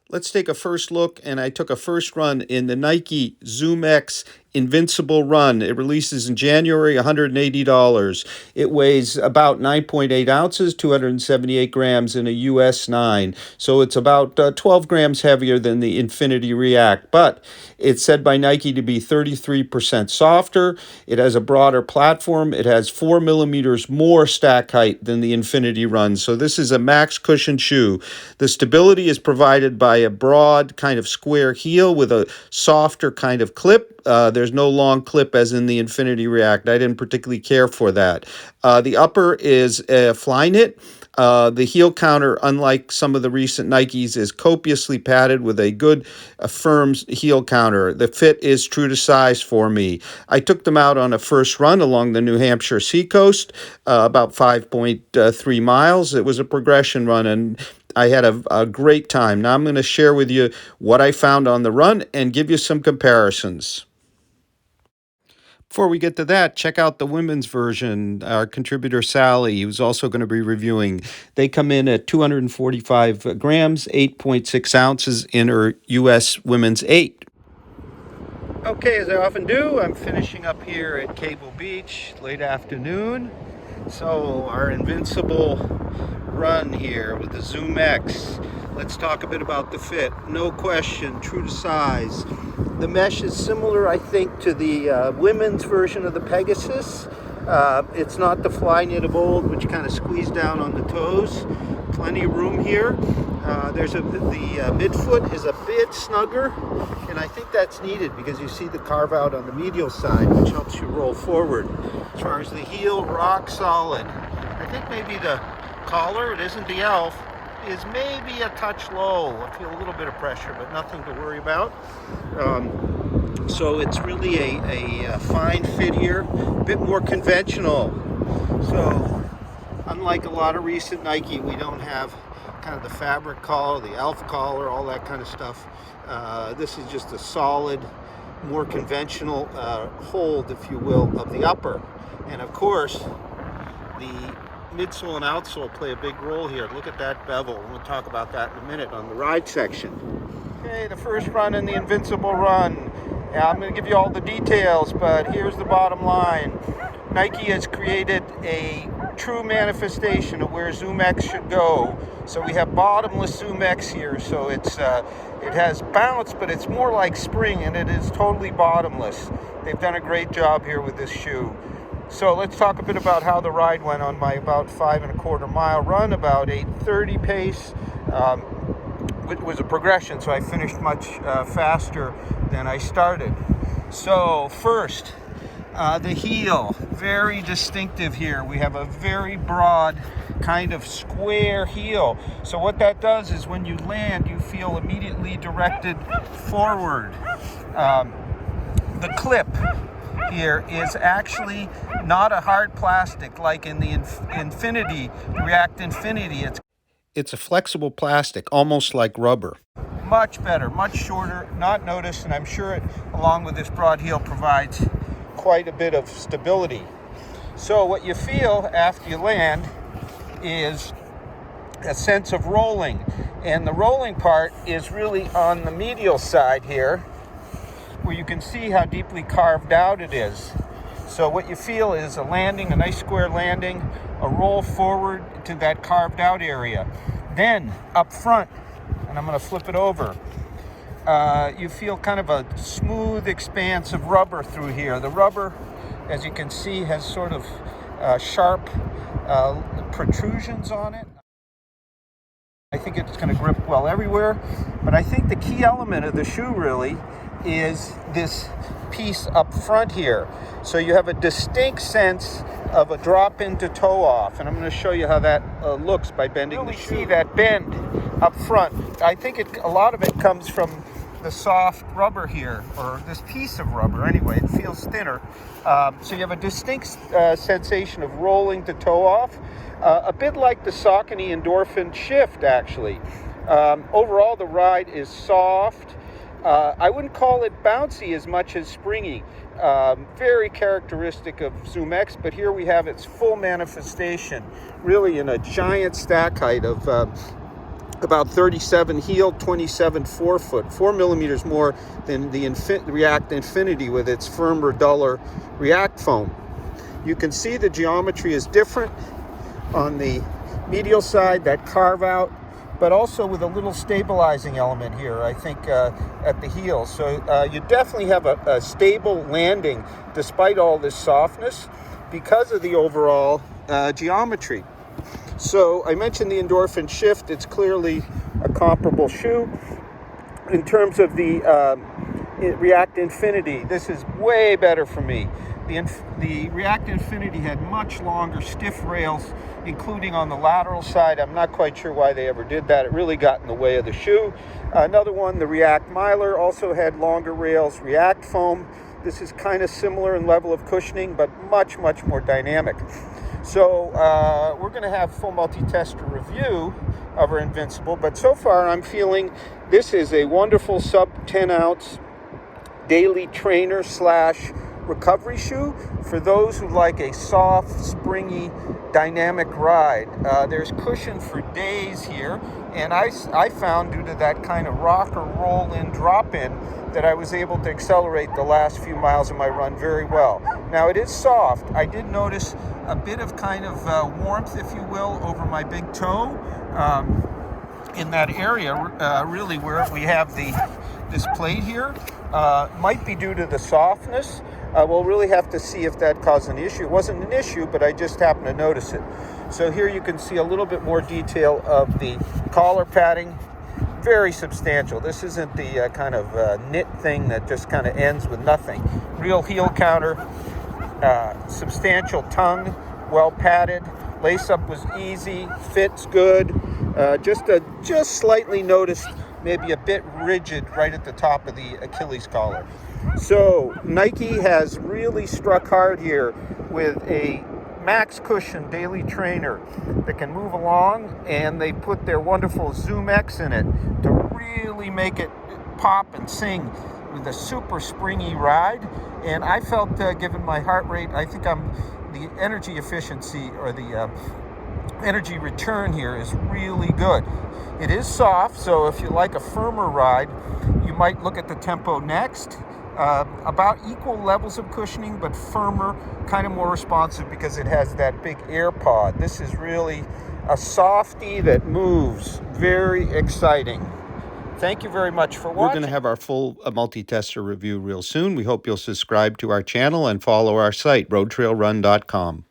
Let's take a first look, and I took a first run in the Nike ZoomX Invincible Run. It releases in January, $180. It weighs about 9.8 ounces, 278 grams in a US 9. So it's about 12 grams heavier than the Infinity React, but it's said by Nike to be 33% softer. It has a broader platform. It has 4 millimeters more stack height than the Infinity Run. So this is a max cushion shoe. The stability is provided by a broad kind of square heel with a softer kind of clip. There's no long clip as in the Infinity React. I didn't particularly care for that. The upper is a fly knit. The heel counter, unlike some of the recent Nikes, is copiously padded with a good, firm heel counter. The fit is true to size for me. I took them out on a first run along the New Hampshire seacoast, about 5.3 miles. It was a progression run, and I had a great time. Now I'm going to share with you what I found on the run and give you some comparisons. Before we get to that, check out the women's version. Our contributor Sally, who's also going to be reviewing. They come in at 245 grams, 8.6 ounces in her US Women's 8. Okay, as I often do, I'm finishing up here at Cable Beach, late afternoon. So our Invincible Run here with the ZoomX. Let's talk a bit about the fit. No question, true to size. The mesh is similar, I think, to the women's version of the Pegasus. It's not the fly knit of old, which kind of squeeze down on the toes. Plenty of room here. The midfoot is a bit snugger, and I think that's needed because you see the carve out on the medial side, which helps you roll forward. As far as the heel, rock solid. I think maybe the collar, it isn't the Elf, is maybe a touch low. I feel a little bit of pressure, but nothing to worry about. So it's really a fine fit here, a bit more conventional. So unlike a lot of recent Nike, we don't have kind of the fabric collar, the Elf collar, all that kind of stuff. This is just a solid, more conventional hold, if you will, of the upper. And of course, the midsole and outsole play a big role here. Look at that bevel. We'll talk about that in a minute on the ride section. Okay, the first run in the Invincible Run. Yeah, I'm going to give you all the details, but here's the bottom line. Nike has created a true manifestation of where ZoomX should go. So we have bottomless ZoomX here. So it has bounce, but it's more like spring, and it is totally bottomless. They've done a great job here with this shoe. So let's talk a bit about how the ride went on my about 5.25 mile run, about 8:30 pace. It was a progression, so I finished much faster than I started. So first, the heel, very distinctive here. We have a very broad kind of square heel. So what that does is when you land, you feel immediately directed forward. The clip here is actually not a hard plastic like in the Infinity, React Infinity. It's a flexible plastic, almost like rubber. Much better, much shorter, not noticed, and I'm sure it, along with this broad heel, provides quite a bit of stability. So what you feel after you land is a sense of rolling, and the rolling part is really on the medial side here, where you can see how deeply carved out it is. So what you feel is a landing, a nice square landing, a roll forward to that carved out area. Then up front, and I'm going to flip it over, you feel kind of a smooth expanse of rubber through here. The rubber, as you can see, has sort of sharp protrusions on it. I think it's going to grip well everywhere, but I think the key element of the shoe really is this piece up front here. So you have a distinct sense of a drop into toe off, and I'm going to show you how that looks by bending the shoe. See that bend up front. I think a lot of it comes from the soft rubber here, or this piece of rubber anyway. It feels thinner. So you have a distinct sensation of rolling to toe off, a bit like the Saucony Endorphin Shift actually. Overall the ride is soft. I wouldn't call it bouncy as much as springy. Very characteristic of ZoomX, but here we have its full manifestation, really in a giant stack height of about 37 heel, 27 forefoot, 4 millimeters more than the React Infinity with its firmer, duller React foam. You can see the geometry is different on the medial side, that carve out, but also with a little stabilizing element here, I think, at the heel. So you definitely have a stable landing despite all this softness because of the overall geometry. So I mentioned the endorphin shift. It's clearly a comparable shoe. In terms of the React Infinity, this is way better for me. The React Infinity had much longer stiff rails, including on the lateral side. I'm not quite sure why they ever did that. It really got in the way of the shoe. Another one, the React Mylar, also had longer rails, React foam. This is kind of similar in level of cushioning, but much, much more dynamic. So we're going to have full multi-tester review of our Invincible, but so far I'm feeling this is a wonderful sub 10 ounce daily trainer / recovery shoe for those who like a soft, springy, dynamic ride. There's cushion for days here, and I found, due to that kind of rock or roll in, drop in, that I was able to accelerate the last few miles of my run very well. Now it is soft. I did notice a bit of kind of warmth, if you will, over my big toe in that area, really where we have this plate here. Might be due to the softness. We'll really have to see if that caused an issue. It wasn't an issue, but I just happened to notice it. So here you can see a little bit more detail of the collar padding. Very substantial. This isn't the kind of knit thing that just kind of ends with nothing. Real heel counter, substantial tongue, well padded. Lace up was easy, fits good. Just slightly noticed maybe a bit rigid right at the top of the Achilles collar. So Nike has really struck hard here with a max cushion daily trainer that can move along, and they put their wonderful ZoomX in it to really make it pop and sing with a super springy ride. And I felt, given my heart rate, I think the energy efficiency or the energy return here is really good. It is soft, so if you like a firmer ride, you might look at the Tempo next. About equal levels of cushioning, but firmer, kind of more responsive because it has that big air pod. This is really a softie that moves. Very exciting. Thank you very much for watching. We're going to have our full multi-tester review real soon. We hope you'll subscribe to our channel and follow our site, RoadTrailRun.com.